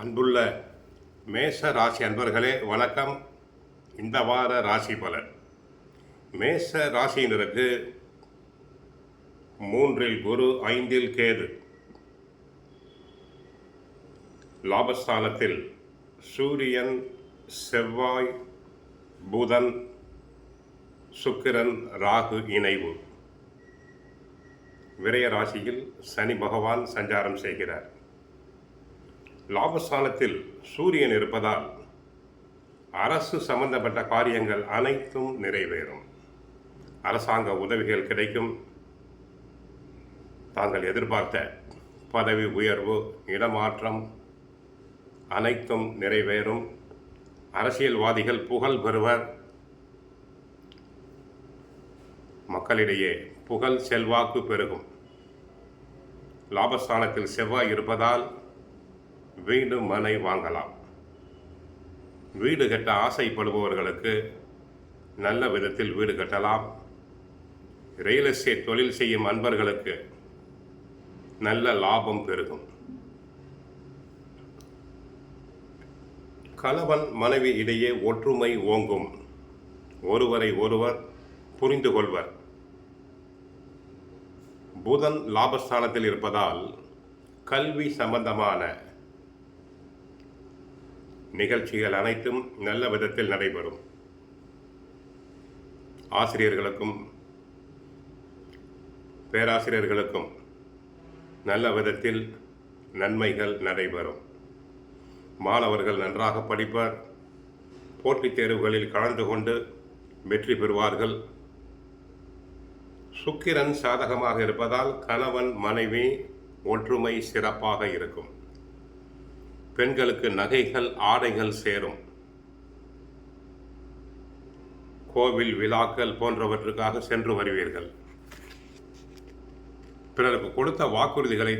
அன்புள்ள மேஷ ராசி அன்பர்களே வணக்கம். இந்த வார ராசி பலன். மேஷ ராசியினருக்கு 3இல் குரு, 5இல் கேது, லாபஸ்தானத்தில் சூரியன், செவ்வாய், புதன், சுக்கிரன், ராகு இணைவு. விரய ராசியில் சனி பகவான் சஞ்சாரம் செய்கிறார். லாபஸ்தானத்தில் சூரியன் இருப்பதால் அரசு சம்பந்தப்பட்ட காரியங்கள் அனைத்தும் நிறைவேறும். அரசாங்க உதவிகள் கிடைக்கும். தாங்கள் எதிர்பார்த்த பதவி உயர்வு, இடமாற்றம் அனைத்தும் நிறைவேறும். அரசியல்வாதிகள் புகழ் பெறுவர். மக்களிடையே புகழ் செல்வாக்கு பெருகும். லாபஸ்தானத்தில் செவ்வாய் இருப்பதால் வீடு, மனை வாங்கலாம். வீடு கட்ட ஆசைப்படுபவர்களுக்கு நல்ல விதத்தில் வீடு கட்டலாம். ரியல் எஸ்டேட் தொழில் செய்யும் அன்பர்களுக்கு நல்ல லாபம் பெருகும். கணவன் மனைவி இடையே ஒற்றுமை ஓங்கும். ஒருவரை ஒருவர் புரிந்து கொள்வர். புதன் லாபஸ்தானத்தில் இருப்பதால் கல்வி சம்பந்தமான நிகழ்ச்சிகள் அனைத்தும் நல்ல விதத்தில் நடைபெறும். ஆசிரியர்களுக்கும் பேராசிரியர்களுக்கும் நல்ல விதத்தில் நன்மைகள் நடைபெறும். மாணவர்கள் நன்றாக படிப்பர். போட்டித் தேர்வுகளில் கலந்து கொண்டு வெற்றி பெறுவார்கள். சுக்கிரன் சாதகமாக இருப்பதால் கணவன் மனைவி ஒற்றுமை சிறப்பாக இருக்கும். பெண்களுக்கு நகைகள், ஆடைகள் சேரும். கோவில் விழாக்கள் போன்றவற்றுக்காக சென்று வருவீர்கள். பிறருக்கு கொடுத்த வாக்குறுதிகளை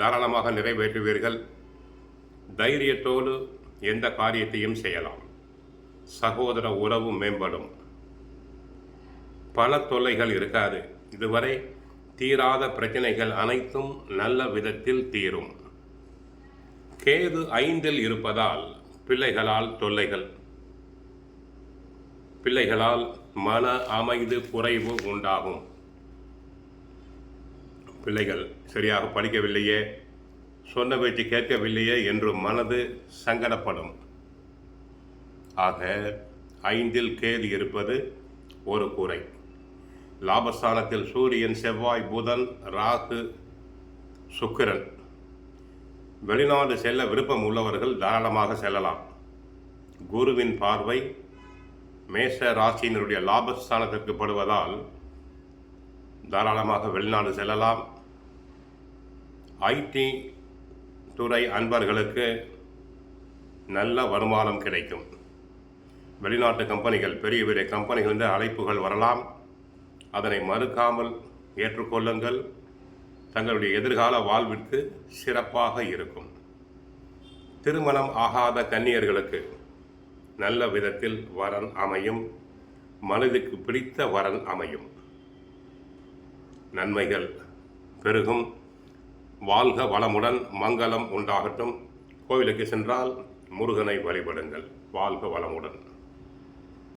தாராளமாக நிறைவேற்றுவீர்கள். தைரியத்தோடு எந்த காரியத்தையும் செய்யலாம். சகோதர உறவு மேம்படும். பல தொல்லைகள் இருக்காது. இதுவரை தீராத பிரச்சனைகள் அனைத்தும் நல்ல விதத்தில் தீரும். கேது 5இல் இருப்பதால் பிள்ளைகளால் தொல்லைகள். பிள்ளைகளால் மன அமைதி குறைவு உண்டாகும். பிள்ளைகள் சரியாக படிக்கவில்லையே, சொன்ன பேச்சு கேட்கவில்லையே என்று மனது சங்கடப்படும். ஆக 5இல் கேது இருப்பது ஒரு குறை. லாபஸ்தானத்தில் சூரியன், செவ்வாய், புதன், ராகு, சுக்கிரன். வெளிநாடு செல்ல விருப்பம் உள்ளவர்கள் தாராளமாக செல்லலாம். குருவின் பார்வை மேஷ ராசியினருடைய லாபஸ்தானத்திற்கு படுவதால் தாராளமாக வெளிநாடு செல்லலாம். ஐடி துறை அன்பர்களுக்கு நல்ல வருமானம் கிடைக்கும். வெளிநாட்டு கம்பெனிகள், பெரிய பெரிய கம்பெனிகளிலிருந்து அழைப்புகள் வரலாம். அதனை மறுக்காமல் ஏற்றுக்கொள்ளுங்கள். தங்களுடைய எதிர்கால வாழ்விற்கு சிறப்பாக இருக்கும். திருமணம் ஆகாத கன்னியர்களுக்கு நல்ல விதத்தில் வரன் அமையும். மனதுக்கு பிடித்த வரன் அமையும். நன்மைகள் பெருகும். வாழ்க வளமுடன், மங்களம் உண்டாகட்டும். கோவிலுக்கு சென்றால் முருகனை வழிபடுங்கள். வாழ்க வளமுடன்.